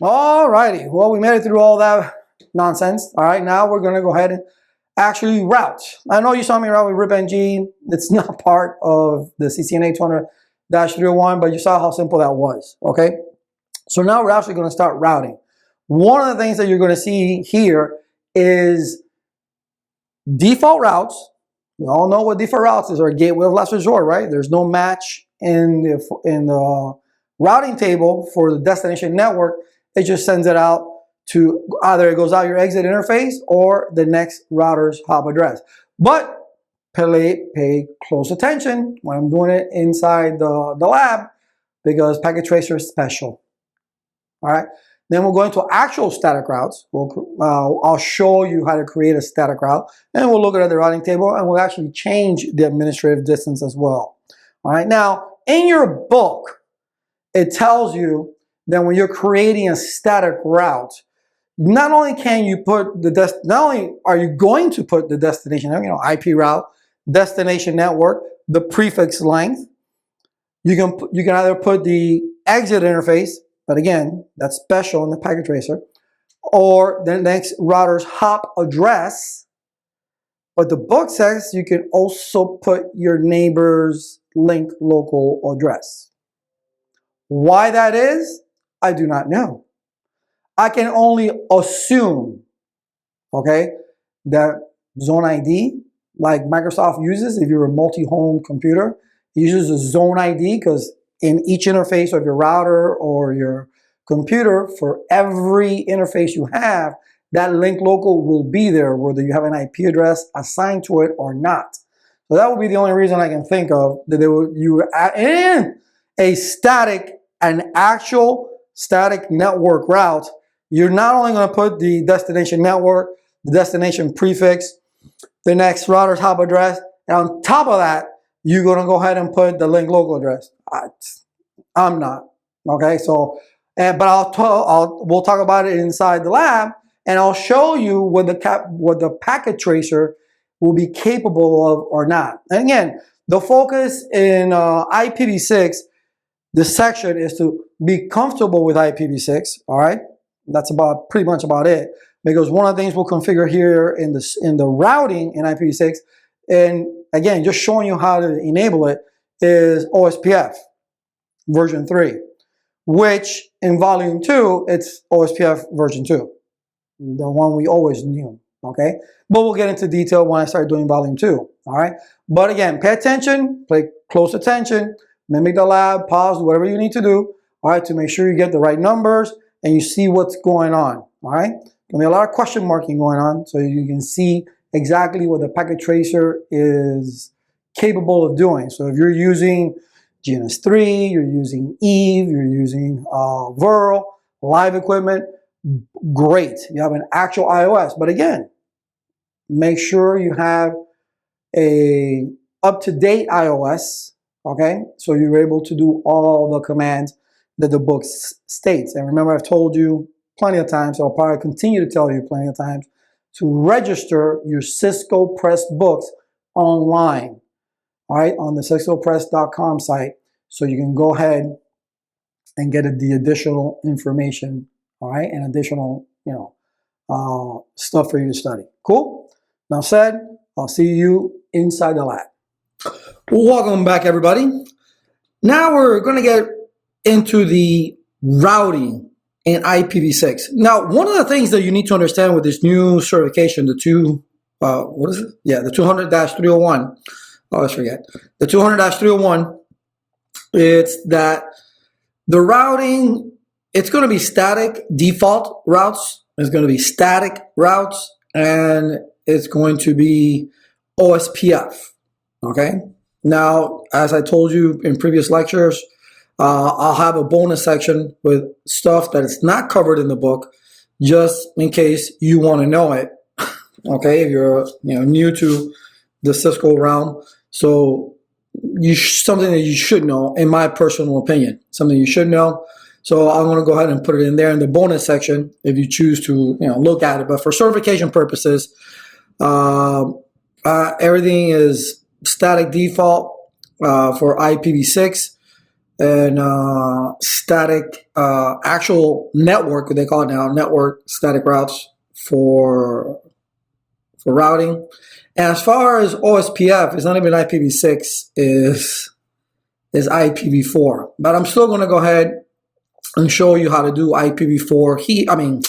All righty. Well, we made it through all that nonsense. All right, now we're going to go ahead and actually route. I know you saw me route with RipNG. It's not part of the CCNA 200-301, but you saw how simple that was. Okay. So now we're actually going to start routing. One of the things that you're going to see here is default routes. We all know what default routes is, or gateway of last resort, right? There's no match in the routing table for the destination network. It just sends it out to either it goes out your exit interface or the next router's hop address. But pay close attention when I'm doing it inside the lab, because packet tracer is special. All right. Then we'll go into actual static routes. I'll show you how to create a static route, and we'll look at the routing table, and we'll actually change the administrative distance as well. All right. Now, in your book, it tells you that when you're creating a static route, not only can you put not only are you going to put the destination, IP route, destination network, the prefix length. You can either put the exit interface, but again, that's special in the packet tracer, or the next router's hop address. But the book says you can also put your neighbor's link local address. Why that is, I do not know. I can only assume, okay, that zone ID, like Microsoft uses, if you're a multi-home computer, it uses a zone ID because in each interface of your router or your computer, for every interface you have, that link local will be there, whether you have an IP address assigned to it or not. So that would be the only reason I can think of that you in an actual static network route. You're not only going to put the destination network, the destination prefix, the next router's hop address, and on top of that, you're going to go ahead and put the link local address. I'm not. Okay, so, but we'll talk about it inside the lab, and I'll show you what the packet tracer will be capable of or not. And again, the focus in IPV6, this section, is to be comfortable with IPV6. All right, that's pretty much about it. Because one of the things we'll configure here in the routing in IPv6, and again, just showing you how to enable it, is OSPF version 3, which in volume 2, it's OSPF version 2, the one we always knew, okay? But we'll get into detail when I start doing volume 2, all right? But again, pay attention, pay close attention, mimic the lab, pause, whatever you need to do, all right, to make sure you get the right numbers and you see what's going on, all right? There'll be a lot of question marking going on, so you can see exactly what the packet tracer is capable of doing. So if you're using GNS3, you're using Eve, you're using Virl, live equipment, great. You have an actual iOS. But again, make sure you have a up-to-date iOS, okay? So you're able to do all the commands that the book states. And remember, I've told you plenty of times, I'll probably continue to tell you plenty of times, to register your Cisco Press books online, all right, on the ciscopress.com site, so you can go ahead and get the additional information, all right, and additional, stuff for you to study. Cool? Now said, I'll see you inside the lab. Welcome back, everybody. Now we're going to get into the routing in IPv6. Now, one of the things that you need to understand with this new certification, the 200-301. I always forget. The 200-301, it's that the routing, it's going to be static default routes. It's going to be static routes, and it's going to be OSPF. Okay. Now, as I told you in previous lectures, I'll have a bonus section with stuff that is not covered in the book, just in case you want to know it. Okay, if you're new to the Cisco realm, so something that you should know, in my personal opinion, something you should know. So I'm going to go ahead and put it in there in the bonus section if you choose to look at it. But for certification purposes, everything is static default for IPv6. and static actual network, what they call it now, network static routes for routing. And as far as OSPF, it's not even IPv6, is IPv4. But I'm still going to go ahead and show you how to do IPv4 here. I'm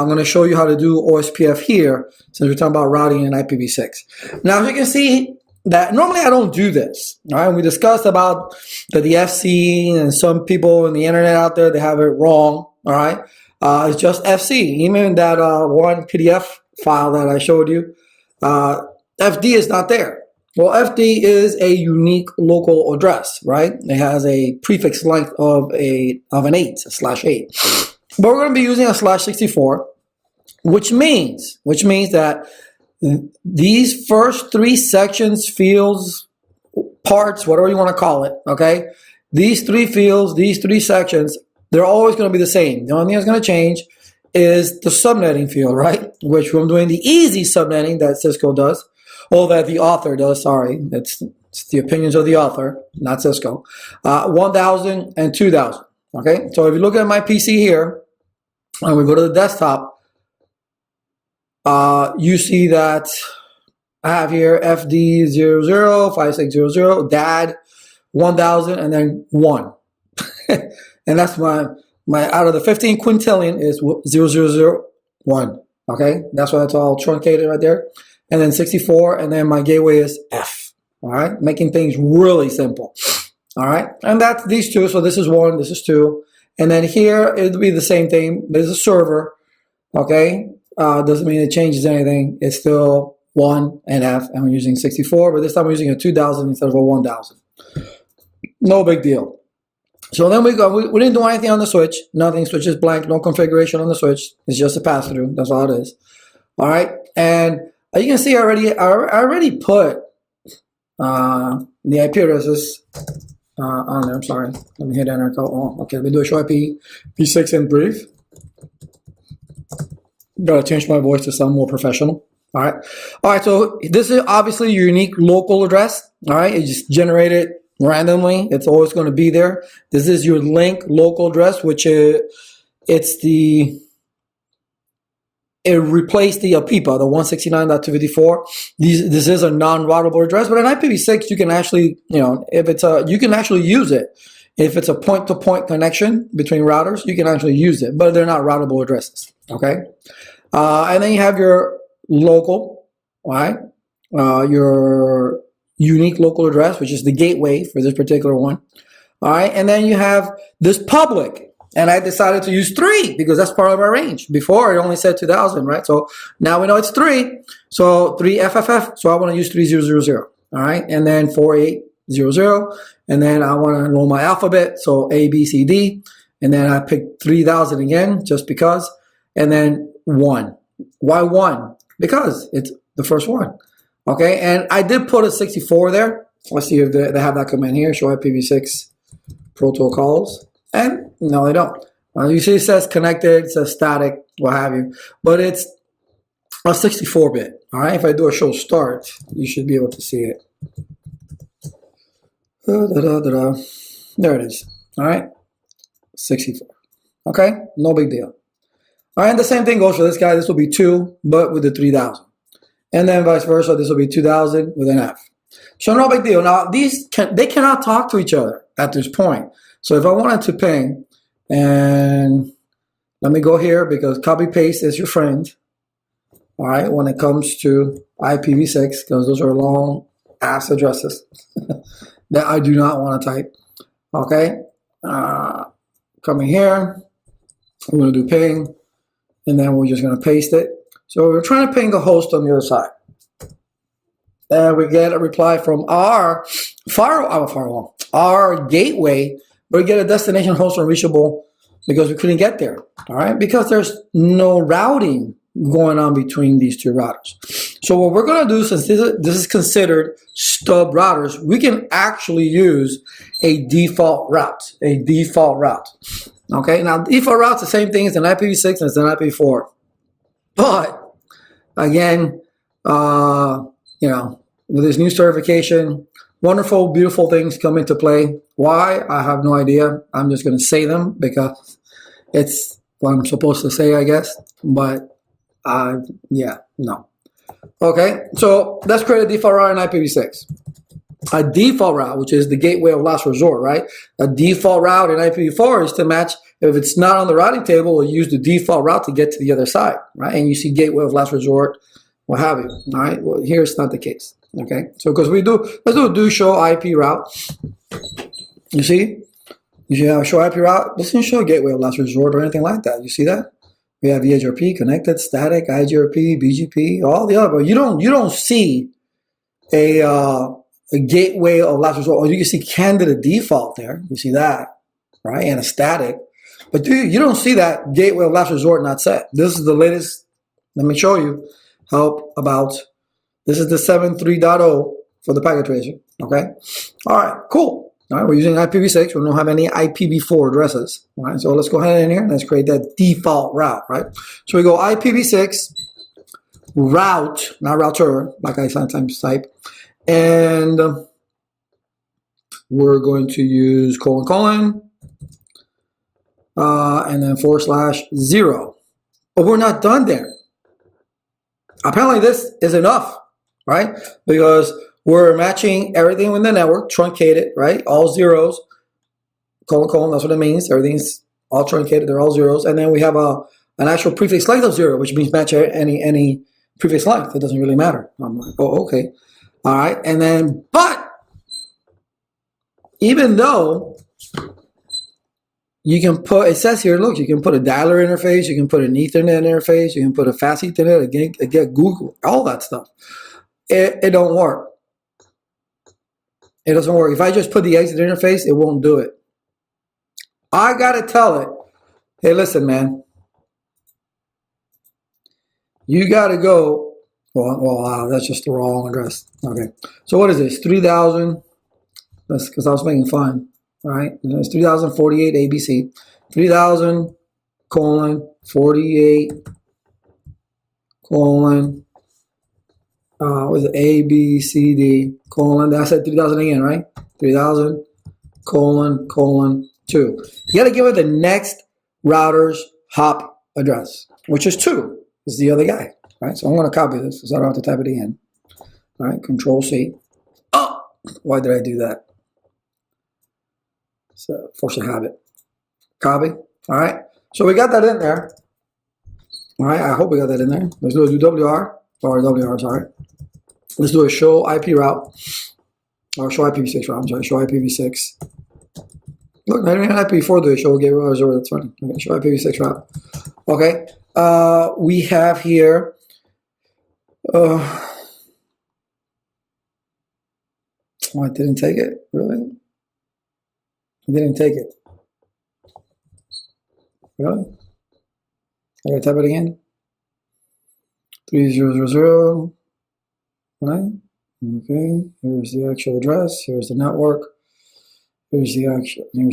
going to show you how to do OSPF here, since we're talking about routing in IPv6. Now, as you can see, that normally I don't do this. All right, we discussed about the FC, and some people in the internet out there, they have it wrong. All right, it's just FC. Even that one PDF file that I showed you, FD is not there. Well, FD is a unique local address, right? It has a prefix length of an 8, /8. But we're going to be using a /64, which means that these first 3 sections, fields, parts, whatever you want to call it, okay? These 3 fields, these 3 sections, they're always going to be the same. The only thing that's going to change is the subnetting field, right? Which I'm doing the easy subnetting that Cisco does, or that the author does, sorry. It's the opinions of the author, not Cisco. 1,000 and 2,000, okay? So if you look at my PC here, and we go to the desktop, you see that I have here FD005600, DAD 1000, and then 1. And that's my out of the 15 quintillion is 0001. Okay, that's why it's all truncated right there. And then 64, and then my gateway is F. All right, making things really simple. All right, and that's these 2. So this is 1, this is 2. And then here it'll be the same thing. There's a server. Okay. Doesn't mean it changes anything. It's still 1 and F, and we're using 64, but this time we're using a 2000 instead of a 1000. No big deal. So then we didn't do anything on the switch. Nothing. Switch is blank. No configuration on the switch. It's just a pass through. That's all it is. All right. And you can see I already put the IP addresses on there. I'm sorry. Let me hit enter. Oh, okay. Let me do a show IPv6 in brief. Gotta change my voice to sound more professional. All right. All right. So this is obviously your unique local address. All right. You just generate it randomly. It's always going to be there. This is your link local address, which it replaced the APIPA, the 169.254. This is a non-routable address, but in IPv6 you can actually, you can actually use it. If it's a point-to-point connection between routers, you can actually use it, but they're not routable addresses. Okay. And then you have your local, all right? Your unique local address, which is the gateway for this particular one. All right. And then you have this public. And I decided to use 3 because that's part of our range. Before it only said 2000, right? So now we know it's 3. So 3 FFF. So I want to use 3000. All right. And then 4800. And then I want to know my alphabet. So A, B, C, D. And then I picked 3000 again, just because. And then 1. Why 1? Because it's the first one. Okay. And I did put a 64 there. Let's see if they have that command here. Show IPv6 protocols. And no, they don't. You see it says connected, it says static, what have you. But it's a 64-bit. All right. If I do a show start, you should be able to see it. There it is. All right. 64. Okay. No big deal. All right. And the same thing goes for this guy. This will be 2, but with the 3000. And then vice versa. This will be 2000 with an F. So no big deal. Now, they cannot talk to each other at this point. So if I wanted to ping, and let me go here because copy paste is your friend. All right, when it comes to IPv6, because those are long ass addresses that I do not want to type. Okay, coming here, I'm going to do ping, and then we're just going to paste it. So we're trying to ping the host on the other side. And we get a reply from our firewall, our gateway. We get a destination host unreachable because we couldn't get there. All right, because there's no routing going on between these 2 routers. So what we're going to do, since this is considered stub routers, we can actually use a default route. Okay, now default route's the same thing as an IPv6 as an IPv4. But again, with this new certification, wonderful, beautiful things come into play. Why? I have no idea. I'm just going to say them because it's what I'm supposed to say, I guess. But yeah, no. Okay, so let's create a default route in IPv6. A default route, which is the gateway of last resort, right? A default route in IPv4 is to match, if it's not on the routing table, we'll use the default route to get to the other side, right? And you see gateway of last resort, what have you, all right? Well, here it's not the case, okay? So because let's do show IP route. You see how show IP route, this doesn't show gateway of last resort or anything like that. You see that? We have EIGRP, connected, static, IGRP, BGP, all the other, but you don't see a gateway of last resort, or you can see candidate default there. You see that, right? And a static. But you don't see that gateway of last resort not set. This is the latest. Let me show you this is the 7.3.0 for the packet tracer, okay? All right, cool. All right, we're using IPv6. We don't have any IPv4 addresses, all right? So let's go ahead in here. Let's create that default route, right? So we go IPv6 route, not router, like I sometimes type. And we're going to use : and then /0. But we're not done there. Apparently this is enough, right? Because we're matching everything with the network, truncated, right? All zeros, : that's what it means. Everything's all truncated, they're all zeros. And then we have an actual prefix length of 0, which means match any prefix length. It doesn't really matter. I'm like, oh, okay. All right, and then, but even though you can put, it says here, look, you can put a dialer interface, you can put an Ethernet interface, you can put a fast Ethernet, get Google, all that stuff. It don't work. It doesn't work. If I just put the exit interface, it won't do it. I got to tell it, hey, listen, man, you got to go. Well, that's just the wrong address. Okay. So what is this? 3000. That's because I was making fun. All right. It's 3048 ABC. 3000 : 48 : what is it? A, B, C, D, : I said 3000 again, right? 3000 : 2. You got to give it the next router's hop address, which is 2. Is the other guy. Right, so I'm going to copy this so I don't have to type it again. All right, Control-C. Oh, why did I do that? So, force of habit. Copy. All right, so we got that in there. All right, I hope we got that in there. Let's do a WR, sorry. Let's do a show IP route, or show IPv6 route. I'm sorry, show IPv6. Look, I didn't even IPv4 do a show gateway route 0. That's funny. Okay, show IPv6 route. Okay, we have here. Oh, I didn't take it. Really? I didn't take it. Really? I gotta type it again. 3000. Right? Okay. Here's the actual address. Here's the network. Here's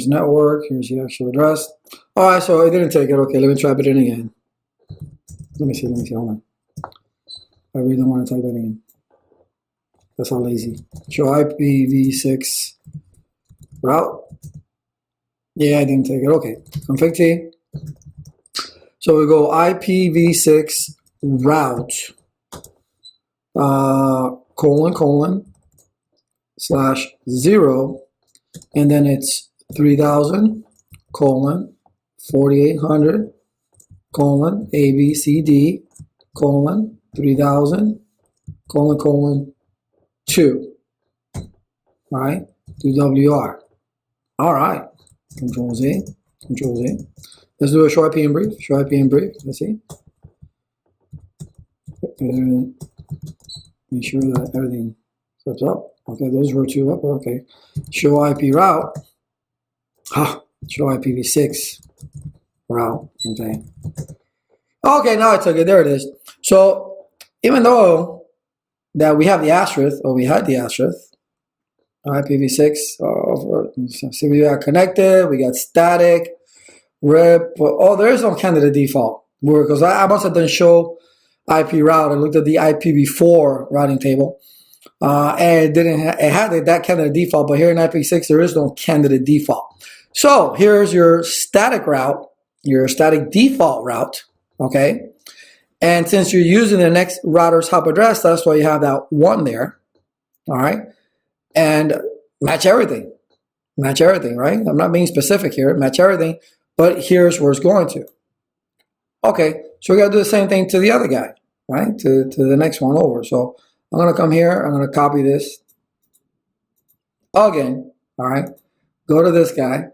network. Here's the actual address. All right, so I didn't take it. Okay, let me type it in again. Let me see. Hold on. I really don't want to type that in. That's how lazy. Show IPv6 route. Yeah, I didn't take it. Okay. Config T. So we go IPv6 route /0, and then it's 3000 : 4800 : ABCD : 3000 : 2. All right, do WR. All right, Control Z. Let's do a show IP in brief. Let's see. Make sure that everything steps up. Okay, those were 2 up. Okay, show IP route. Show IPv6 route. Okay, now I took it. There it is. So even though that we have the asterisk, or we had the asterisk, IPv6, so we got connected, we got static, RIP. Oh, there is no candidate default. Because I must have done show IP route and looked at the IPv4 routing table. and it had that candidate default, but here in IPv6 there is no candidate default. So here's your static route, your static default route, okay? And since you're using the next router's hop address, that's why you have that 1 there, all right? And match everything, right? I'm not being specific here, match everything, but here's where it's going to. Okay, so we gotta do the same thing to the other guy, right? To the next one over. So I'm gonna come here, I'm gonna copy this again, all right? Go to this guy.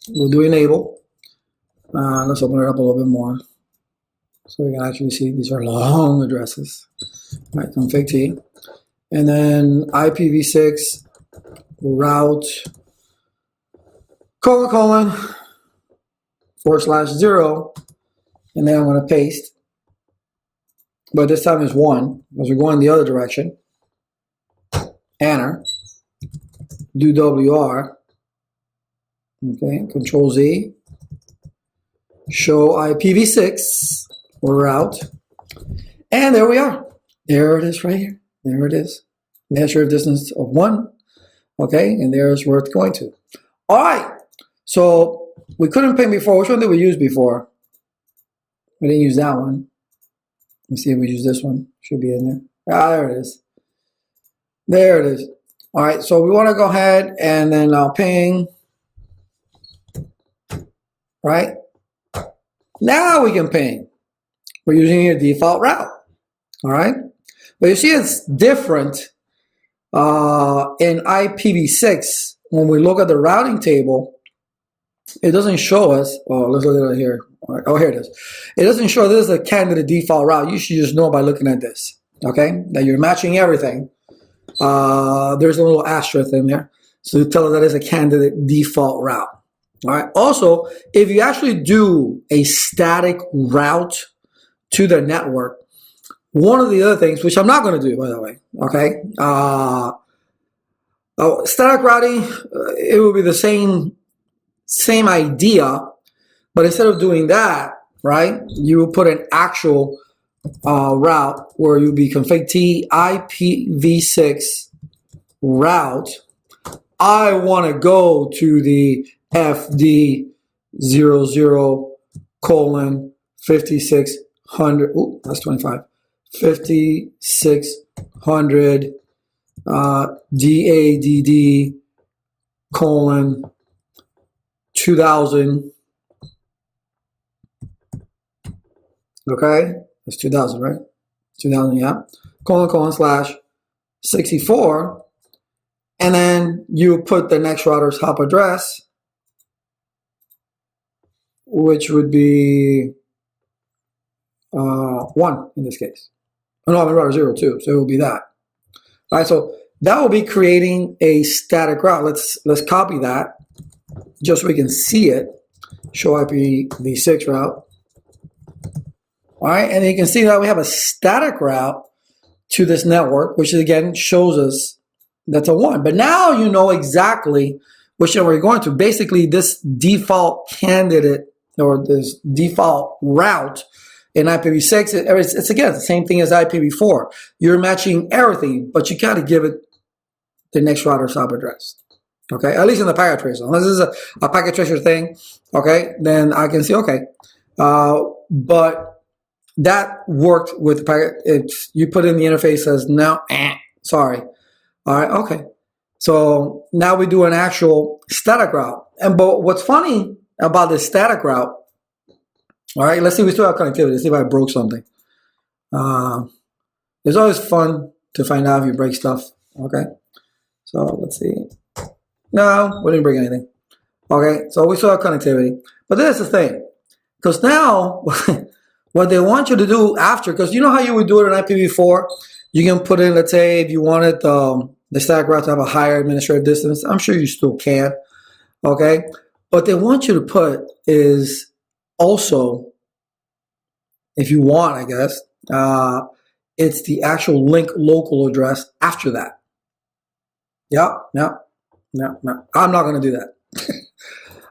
We'll do enable. Let's open it up a little bit more so we can actually see these are long addresses. All right, config T. And then IPv6 route //0, and then I'm going to paste. But this time it's 1 because we're going the other direction. Enter. Do WR. Okay, Control Z. Show IPv6 route. And there we are. There it is right here. There it is. Measure of distance of 1. Okay, and there's where it's going to. All right. So we couldn't ping before. Which one did we use before? We didn't use that one. Let's see if we use this one. Should be in there. Ah, there it is. There it is. All right. So we want to go ahead and then ping. Right? Now we can ping. We're using your default route. All right? But you see it's different in IPv6. When we look at the routing table, it doesn't show us, oh, let's look at it here. All right. Oh, here it is. It doesn't show this is a candidate default route. You should just know by looking at this, okay? That you're matching everything. There's a little asterisk in there. So you tell us that is a candidate default route. All right. Also, if you actually do a static route to the network, one of the other things, which I'm not going to do, by the way, okay? Static routing, it will be the same idea, but instead of doing that, right, you will put an actual route where you'll be config T IPv6 route. I want to go to the FD00:5600. Ooh, that's 25. 5600 DADD:2000. Okay, that's 2000, right? 2000, yeah. //64. And then you put the next router's hop address, which would be 1 in this case. Oh, no, I'm in router 0 too, so it will be that. All right, so that will be creating a static route. Let's copy that just so we can see it. Show IPv6 route. All right, and you can see that we have a static route to this network, which again shows us that's a 1. But now you know exactly which network you're going to. Basically, this default candidate or this default route in IPv6, it's again the same thing as IPv4. You're matching everything, but you got to give it the next router's hop address. Okay, at least in the packet tracer. Unless this is a packet tracer thing, okay, then I can see, okay. But that worked with the packet. You put in the interface as no, sorry. All right, okay. So now we do an actual static route. But what's funny about this static route, all right, let's see, we still have connectivity. Let's see if I broke something. It's always fun to find out if you break stuff, okay? So let's see. No, we didn't break anything. Okay, so we still have connectivity. But this is the thing. Because now, what they want you to do after, because you know how you would do it in IPv4? You can put in, let's say, if you wanted the static route to have a higher administrative distance. I'm sure you still can, okay? What they want you to put is also, if you want, I guess, it's the actual link local address after that. Yeah, no. I'm not going to do that.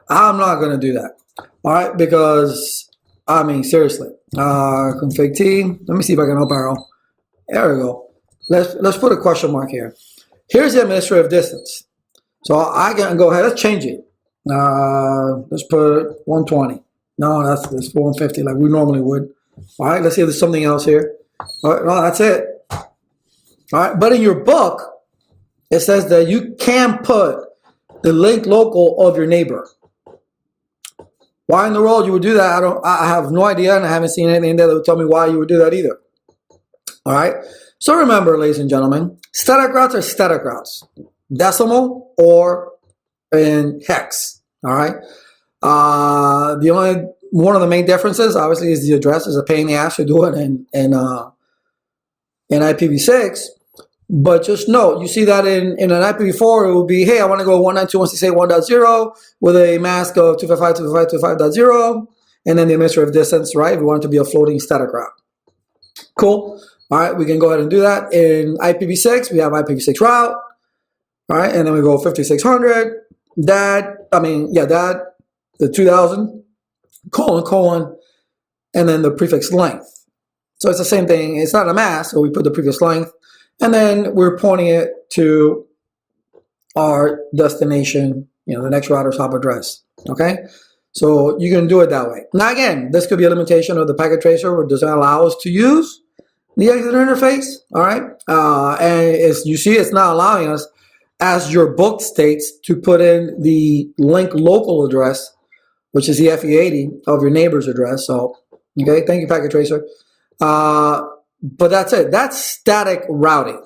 I'm not going to do that. All right, because, I mean, seriously. Config T. Let me see if I can up arrow. There we go. Let's put a question mark here. Here's the administrative distance. So I can go ahead. Let's change it. Let's put 120. No, that's 150 like we normally would. All right. Let's see if there's something else here. All right. No, that's it. All right. But in your book, it says that you can put the link local of your neighbor. Why in the world you would do that? I have no idea, and I haven't seen anything there that would tell me why you would do that either. All right. So remember, ladies and gentlemen, static routes are static routes, decimal or in hex. All right. The only one of the main differences, obviously, is the address is a pain in the ass to do it in IPv6. But just note, you see that in an IPv4, it will be, hey, I want to go 192.168.1.0 with a mask of 255.255.255.0, and then the administrative distance, right? We want it to be a floating static route. Cool. All right, we can go ahead and do that. In IPv6, we have IPv6 route. All right, and then we go 5600, the 2000, colon, and then the prefix length. So it's the same thing. It's not a mask, so we put the prefix length. And then we're pointing it to our destination, the next router's hop address, okay? So you can do it that way. Now, again, this could be a limitation of the packet tracer where it doesn't allow us to use the exit interface, all right? And as you see, it's not allowing us, as your book states, to put in the link local address, which is the FE80 of your neighbor's address. So, okay, thank you, packet tracer. But that's it. That's static routing.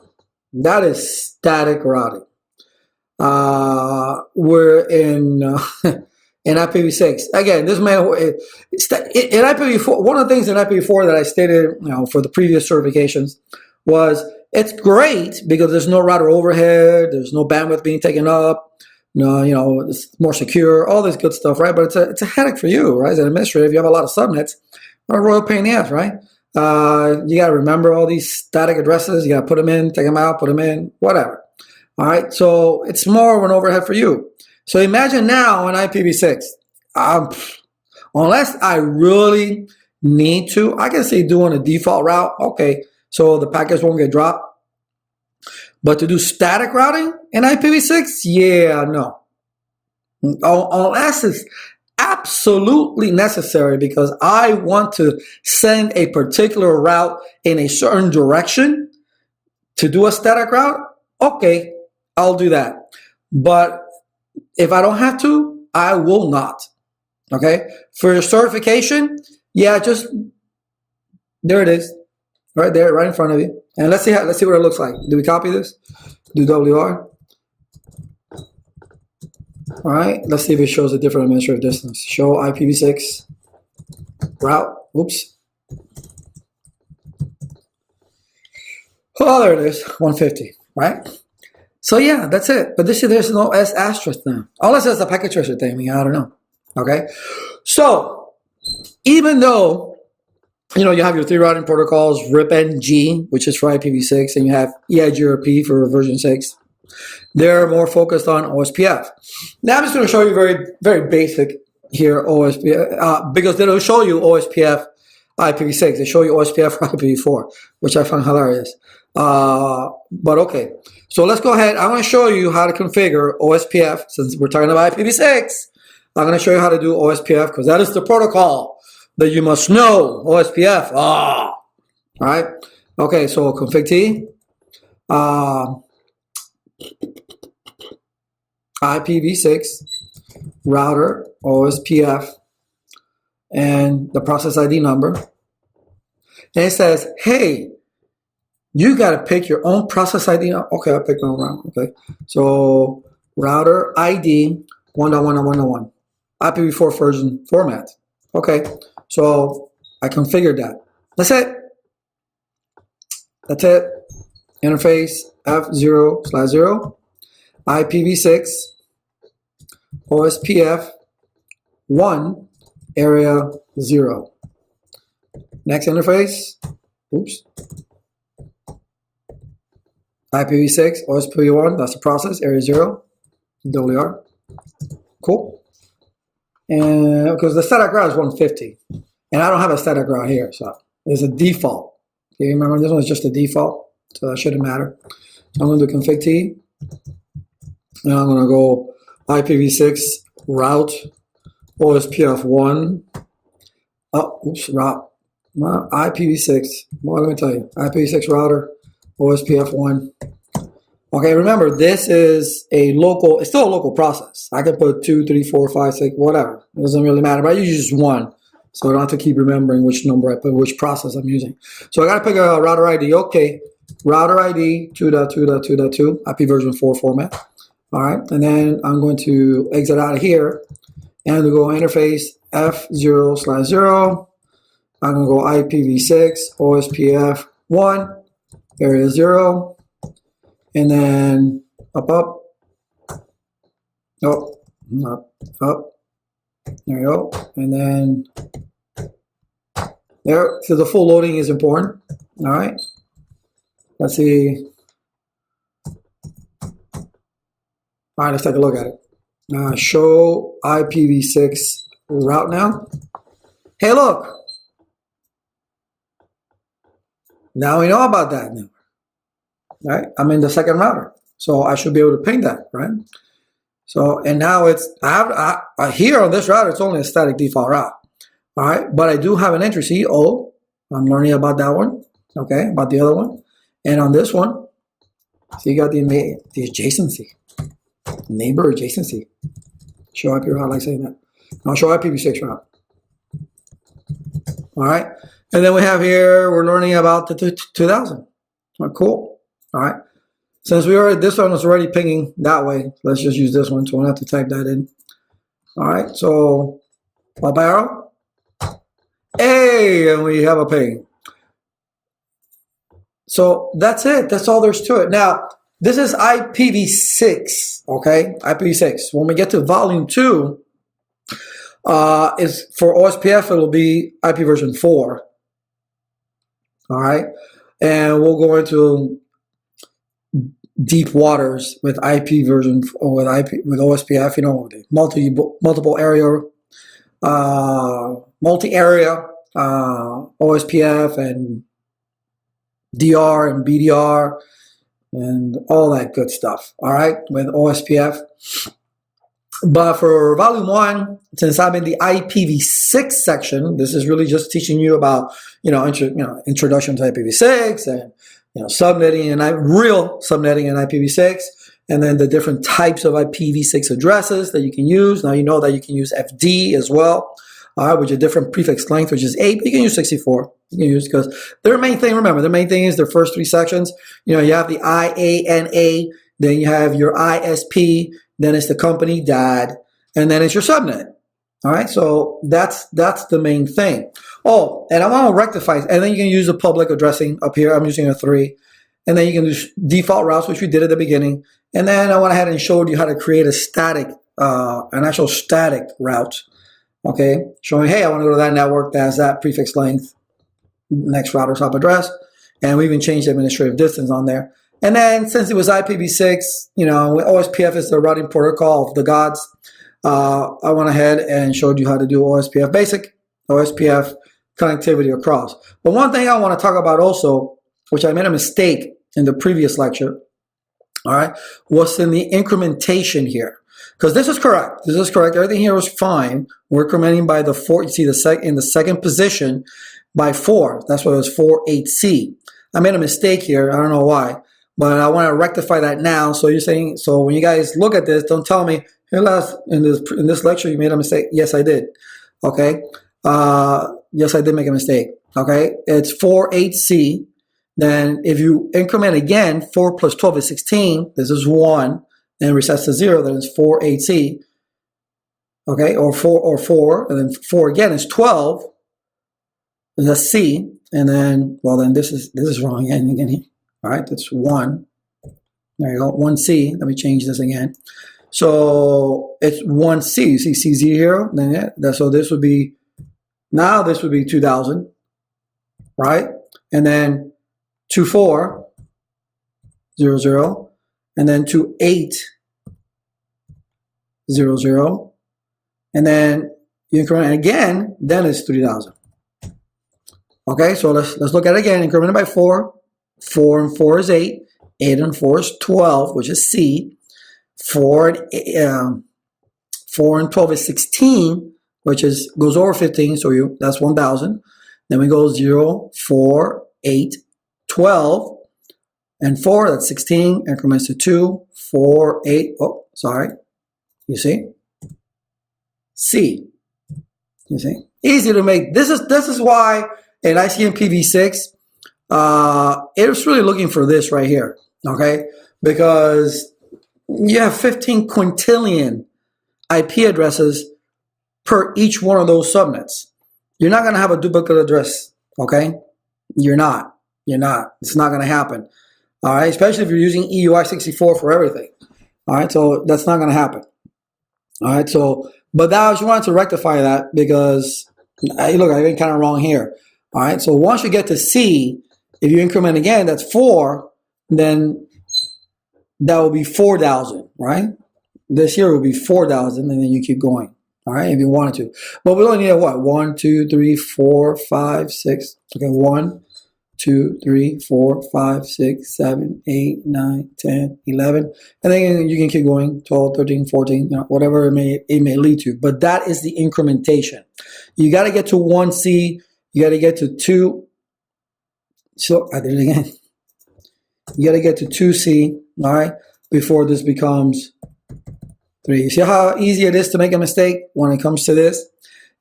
That is static routing. We're in IPv6. Again, this may in IPv4. One of the things in IPv4 that I stated, for the previous certifications, was it's great because there's no router overhead, there's no bandwidth being taken up. No, it's more secure, all this good stuff, right? But it's a headache for you, right? As an administrator, if you have a lot of subnets, what a royal pain in the ass, right? You got to remember all these static addresses. You got to put them in, take them out, put them in, whatever. All right. So it's more of an overhead for you. So imagine now in IPv6, unless I really need to, I can say doing a default route. Okay. So the packets won't get dropped. But to do static routing in IPv6, yeah, no. Unless it's absolutely necessary because I want to send a particular route in a certain direction to do a static route, okay, I'll do that. But if I don't have to, I will not. Okay? For your certification, yeah, just there it is. Right there, right in front of you. And let's see what it looks like. Do we copy this? Do WR. All right, let's see if it shows a different administrative distance. Show IPv6 route. Oops. Oh, there it is, 150, right? So yeah, that's it. But there's no S asterisk now. Unless it's a packet tracer thing, I don't know. Okay, so even though you have your 3 routing protocols, RIP-NG, which is for IPv6, and you have EIGRP for version 6. They're more focused on OSPF. Now I'm just going to show you very, very basic here OSPF, because they don't show you OSPF IPv6. They show you OSPF for IPv4, which I find hilarious. But okay, so let's go ahead. I'm going to show you how to configure OSPF. Since we're talking about IPv6, I'm going to show you how to do OSPF because that is the protocol that you must know. OSPF. All right. Okay, so config T. IPv6 router OSPF and the process ID number, and it says, hey, you got to pick your own process ID. Okay, I'll pick my own route. Okay, so router ID 1.1.1.1 IPv4 version format. Okay, so I configured that. That's it. Interface F0/0 IPv6 OSPF 1 area 0. Next interface. Oops. IPv6 OSPF 1. That's the process area 0. WR. Cool. And because the static route is 150, and I don't have a static route here, so it's a default. Okay, remember this one is just a default, so that shouldn't matter. So I'm going to do config T, and I'm going to go IPv6 route OSPF1. Oh, oops, route. Well, IPv6. Well, let me tell you, IPv6 router OSPF1. Okay, remember this is a local. It's still a local process. I can put 2, 3, 4, 5, 6, whateve. It doesn't really matter. But I use just one, so I don't have to keep remembering which number I put, which process I'm using. So I got to pick a router ID. Okay, router ID 2.2.2.2 IP version 4 format. All right, and then I'm going to exit out of here and to go interface F0/0. I'm going to go IPv6 OSPF1 area 0, and then up, up, there you go, and then there. So the full loading is important. All right, let's see. All right, let's take a look at it. Show IPv6 route now. Hey, look. Now we know about that now. Right? I'm in the second router, so I should be able to ping that, right? So, and now it's, here on this router, it's only a static default route. All right, but I do have an entry. See, oh, I'm learning about that one. Okay, about the other one. And on this one, so you got the adjacency. Neighbor adjacency. Show IP route, I like saying that. I'll show IPv6 route. All right. And then we have here, we're learning about the 2000. Oh, cool. All right. Since this one was already pinging that way, let's just use this one. So we'll have to type that in. All right. So up arrow. Hey, and we have a ping. So that's it. That's all there's to it. Now, this is IPv6, okay? IPv6. When we get to volume 2, is for OSPF, it'll be IP version 4. All right? And we'll go into deep waters with IP version, or with OSPF, you know, multiple area, multi-area OSPF and DR and BDR and all that good stuff, all right, with OSPF. But for volume 1, since I'm in the IPv6 section, this is really just teaching you about, introduction to IPv6 and, subnetting and real subnetting in IPv6, and then the different types of IPv6 addresses that you can use. Now you know that you can use FD as well, which is a different prefix length, which is 8, but you can use 64. You can use, because their main thing, remember, their main thing is their first 3 sections. You have the IANA, then you have your ISP, then it's the company DAD, and then it's your subnet. All right, so that's the main thing. Oh, and I want to rectify, and then you can use the public addressing up here. I'm using a 3, and then you can do default routes, which we did at the beginning. And then I went ahead and showed you how to create a static, an actual static route. Okay, showing, hey, I want to go to that network that has that prefix length, next router's hop address, and we even changed the administrative distance on there. And then since it was IPv6, OSPF is the routing protocol of the gods. I went ahead and showed you how to do OSPF basic, OSPF connectivity across. But one thing I want to talk about also, which I made a mistake in the previous lecture, all right, was in the incrementation here. Because this is correct. This is correct. Everything here was fine. We're incrementing by the 4. You see in the second position by 4. That's why it was 4.8C. I made a mistake here. I don't know why, but I want to rectify that now. So you're saying, so when you guys look at this, don't tell me, hey, in this lecture you made a mistake. Yes, I did. Okay. Yes, I did make a mistake. Okay. It's 4.8C. Then if you increment again, 4 plus 12 is 16. This is 1. Then resets to 0, then it's 4.8C, okay, or 4, and then 4 again is 12, and that's C, and then, well, then this is wrong again here, all right, that's 1, there you go, 1C, let me change this again, so it's 1C, you see CZ here, then so this would be, now this would be 2000, right, and then 24, 00, and then 2800, and then you increment again, then it's 3000. Okay, so let's look at it again. Incremented by 4. 4 and 4 is 8. 8 and 4 is 12, which is C. 4 and 12 is 16, which is goes over 15, so that's 1,000. Then we go 0, 4, 8, 12, and 4, that's 16, increments to 2, 4, 8, oh, sorry, you see? C, you see? Easy to make. This is why in IPV6, it's really looking for this right here, okay? Because you have 15 quintillion IP addresses per each one of those subnets. You're not going to have a duplicate address, okay? You're not. It's not going to happen, all right? Especially if you're using EUI64 for everything, all right? So that's not going to happen, all right? So, but I just wanted to rectify that because, look, I went kind of wrong here, all right? So once you get to C, if you increment again, that's 4, then that will be 4,000, right? This here will be 4,000, and then you keep going. All right, if you wanted to. But we only need what? 1, 2, 3, 4, 5, 6. Okay, 1, 2, 3, 4, 5, 6, 7, 8, 9, 10, 11. And then you can keep going, 12, 13, 14, whatever it may lead to. But that is the incrementation. You got to get to 1C. You got to get to 2. So I did it again. You got to get to 2C, all right, before this becomes 3. You see how easy it is to make a mistake when it comes to this?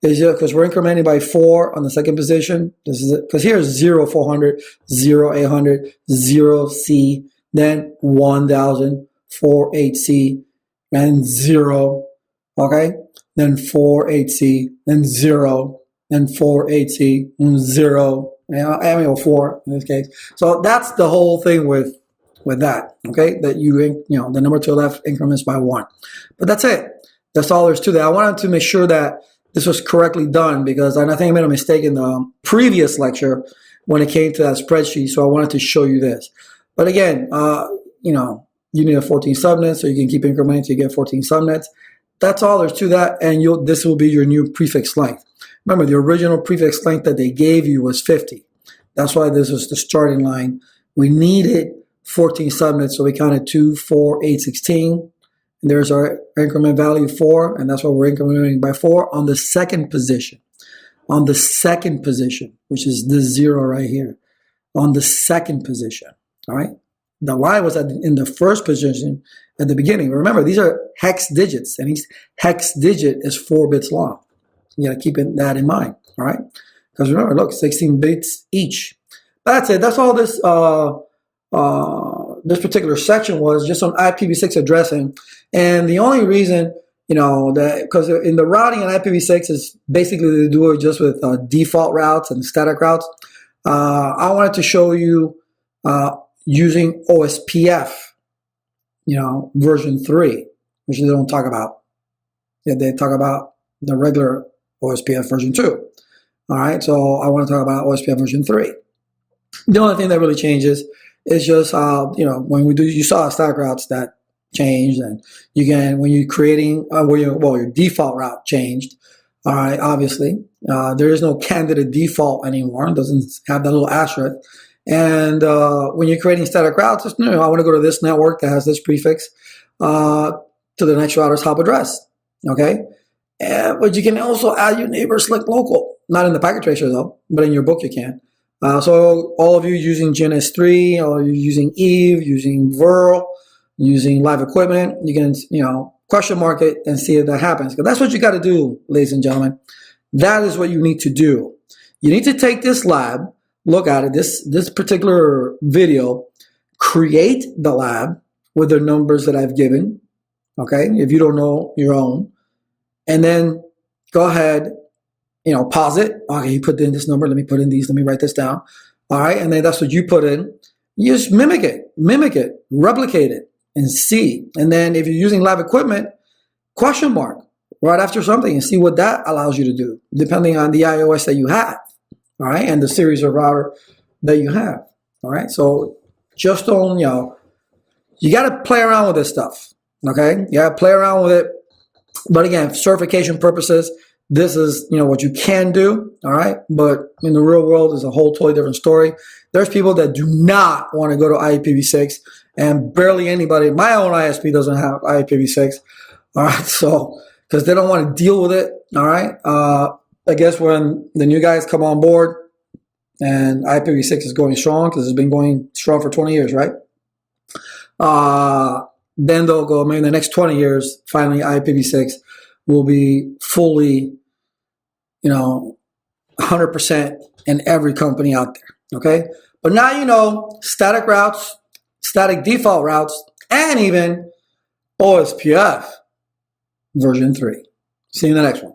Is because we're incrementing by 4 on the second position. This is it. Because here's 0, 400, 0, 800, 0, C, then 1,000, 4, 8C, and 0. Okay? Then 4, 8C, then 0, then 4, 8C, and 0. I mean, 4 in this case. So that's the whole thing with that, okay? That the number to the left increments by 1. But that's it. That's all there's to that. I wanted to make sure that this was correctly done because I think I made a mistake in the previous lecture when it came to that spreadsheet. So I wanted to show you this. But again, you need a 14 subnet, so you can keep incrementing till you get 14 subnets. That's all there's to that, and this will be your new prefix length. Remember, the original prefix length that they gave you was 50. That's why this was the starting line. We needed 14 subnets, so we counted 2, 4, 8, 16. And there's our increment value 4, and that's why we're incrementing by 4 on the second position. On the second position, which is this 0 right here. On the second position, all right? The Y was in the first position at the beginning. Remember, these are hex digits, and each hex digit is 4 bits long. You got to keep that in mind, all right? Because remember, look, 16 bits each. That's it. That's all this this particular section was, just on IPv6 addressing. And the only reason, because in the routing in IPv6 is basically to do it just with default routes and static routes. I wanted to show you using OSPF, version 3, which they don't talk about. Yeah, they talk about the regular OSPF version 2. All right, so I want to talk about OSPF version 3. The only thing that really changes is just how, when you saw static routes that changed, and when you're creating, your default route changed. All right, obviously, there is no candidate default anymore. It doesn't have that little asterisk. And when you're creating static routes, I want to go to this network that has this prefix to the next router's hop address. Okay. But you can also add your neighbor select local, not in the packet tracer though, but in your book you can. So all of you using GNS3, or you're using Eve, using Virl, using live equipment, you can, question mark it and see if that happens. Because that's what you got to do, ladies and gentlemen. That is what you need to do. You need to take this lab, look at it, this particular video, create the lab with the numbers that I've given, okay, if you don't know your own, and then go ahead, pause it. Okay, you put in this number. Let me put in these. Let me write this down. All right, and then that's what you put in. You just mimic it, replicate it, and see. And then if you're using live equipment, question mark right after something and see what that allows you to do, depending on the iOS that you have. All right, and the series of router that you have. All right, so just don't, you got to play around with this stuff. Okay, you got to play around with it. But again, for certification purposes, This is, you know, what you can do, all right? But in the real world is a whole totally different story. There's people that do not want to go to IPv6, and barely anybody, my own ISP doesn't have IPv6, all right? So, because they don't want to deal with it, all right? I guess when the new guys come on board and IPv6 is going strong, because it's been going strong for 20 years, right? Then they'll go, maybe in the next 20 years, finally IPv6 will be fully, you know, 100% in every company out there, okay? But now you know static routes, static default routes, and even OSPF version 3. See you in the next one.